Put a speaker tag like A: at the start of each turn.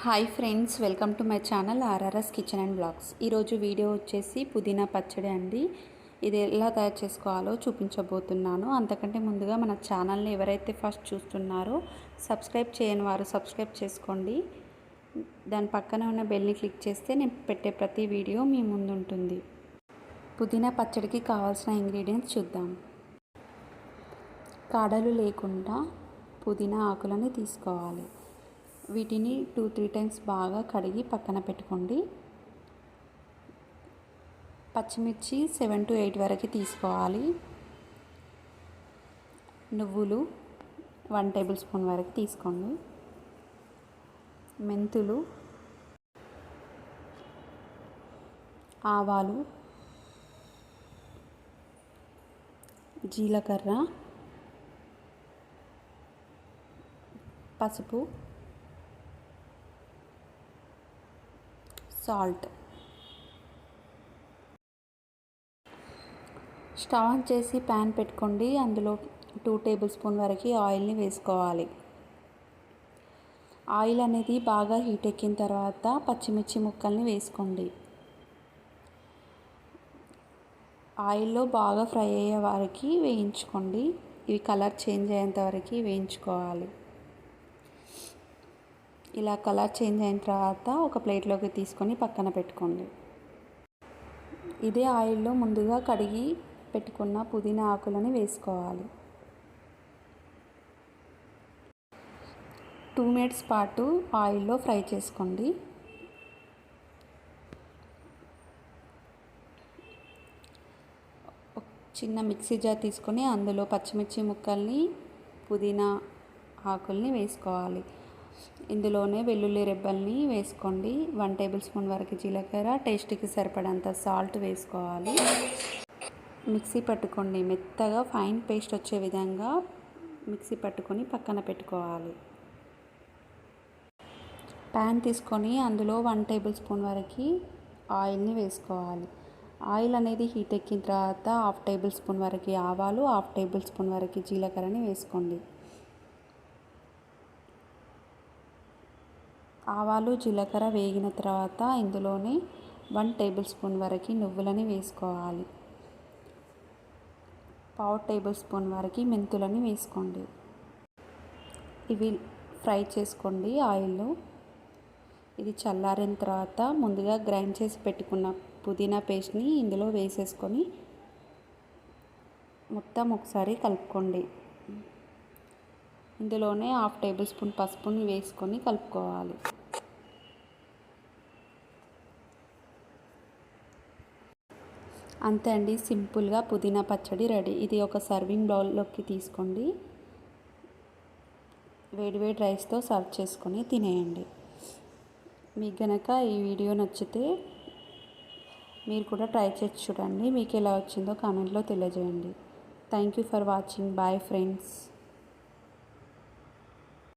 A: Hi friends, welcome to my channel RRS kitchen and blogs. ఈరోజు video వచ్చేసి పుదీనా పచ్చడి అండి. ఇది ఎలా తయారు చేసుకోవాలో చూపించబోతున్నాను. అంతకంటే ముందుగా మన ఛానల్ని ఎవరైతే ఫస్ట్ చూస్తున్నారో సబ్స్క్రైబ్ చేయని వారు సబ్స్క్రైబ్ చేసుకోండి. దాని పక్కన ఉన్న బెల్ని క్లిక్ చేస్తే నేను పెట్టే ప్రతి వీడియో మీ ముందు ఉంటుంది. పుదీనా పచ్చడికి కావాల్సిన ఇంగ్రీడియంట్స్ చూద్దాం. కాడలు లేకుండా పుదీనా ఆకులని తీసుకోవాలి. వీటిని 2-3 టైమ్స్ బాగా కడిగి పక్కన పెట్టుకోండి. పచ్చిమిర్చి 7 to 8 వరకు తీసుకోవాలి. నువ్వులు 1 టేబుల్ స్పూన్ వరకు తీసుకోండి. మెంతులు, ఆవాలు, జీలకర్ర, పసుపు, సాల్ట్. స్టవ్ ఆన్ చేసి ప్యాన్ పెట్టుకోండి. అందులో 2 టేబుల్ స్పూన్ వరకు ఆయిల్ని వేసుకోవాలి. ఆయిల్ అనేది బాగా హీట్ ఎక్కిన తర్వాత పచ్చిమిర్చి ముక్కల్ని వేసుకోండి. ఆయిల్లో బాగా ఫ్రై అయ్యే వరకు వేయించుకోండి. ఇవి కలర్ చేంజ్ అయ్యేంత వరకు వేయించుకోవాలి. ఇలా కలర్ చేంజ్ అయిన తర్వాత ఒక ప్లేట్లోకి తీసుకొని పక్కన పెట్టుకోండి. ఇదే ఆయిల్లో ముందుగా కడిగి పెట్టుకున్న పుదీనా ఆకులని వేసుకోవాలి. 2 మినిట్స్ పాటు ఆయిల్లో ఫ్రై చేసుకోండి. చిన్న మిక్సీ జార్ తీసుకొని అందులో పచ్చిమిర్చి ముక్కల్ని, పుదీనా ఆకుల్ని వేసుకోవాలి. ఇందులోనే వెల్లుల్లి రెబ్బల్ని వేసుకోండి. 1 టేబుల్ స్పూన్ వరకు జీలకర్ర, టేస్ట్కి సరిపడంత సాల్ట్ వేసుకోవాలి. మిక్సీ పట్టుకోండి. మెత్తగా ఫైన్ పేస్ట్ వచ్చే విధంగా మిక్సీ పట్టుకొని పక్కన పెట్టుకోవాలి. ప్యాన్ తీసుకొని అందులో 1 టేబుల్ స్పూన్ వరకు ఆయిల్ని వేసుకోవాలి. ఆయిల్ అనేది హీట్ ఎక్కిన తర్వాత 1/2 టేబుల్ స్పూన్ వరకు ఆవాలు, 1/2 టేబుల్ స్పూన్ వరకు జీలకర్రని వేసుకోండి. ఆవాలు, జీలకర్ర వేగిన తర్వాత ఇందులోనే 1 టేబుల్ స్పూన్ వరకు నువ్వులని వేసుకోవాలి. 1/2 టేబుల్ స్పూన్ వరకు మెంతులని వేసుకోండి. ఇవి ఫ్రై చేసుకోండి ఆయిల్లో. ఇది చల్లారిన తర్వాత ముందుగా గ్రైండ్ చేసి పెట్టుకున్న పుదీనా పేస్ట్ని ఇందులో వేసేసుకొని మొత్తం ఒకసారి కలుపుకోండి. ఇందులోనే 1/2 టేబుల్ స్పూన్ పసుపుని వేసుకొని కలుపుకోవాలి. అంతే అండి, సింపుల్గా పుదీనా పచ్చడి రెడీ. ఇది ఒక సర్వింగ్ బౌల్లోకి తీసుకోండి. వేడివేడి రైస్తో సర్వ్ చేసుకొని తినేయండి. మీకు గనక ఈ వీడియో నచ్చితే మీరు కూడా ట్రై చేసి చూడండి. మీకు ఎలా వచ్చిందో కామెంట్లో తెలియజేయండి. Thank you for watching. Bye friends.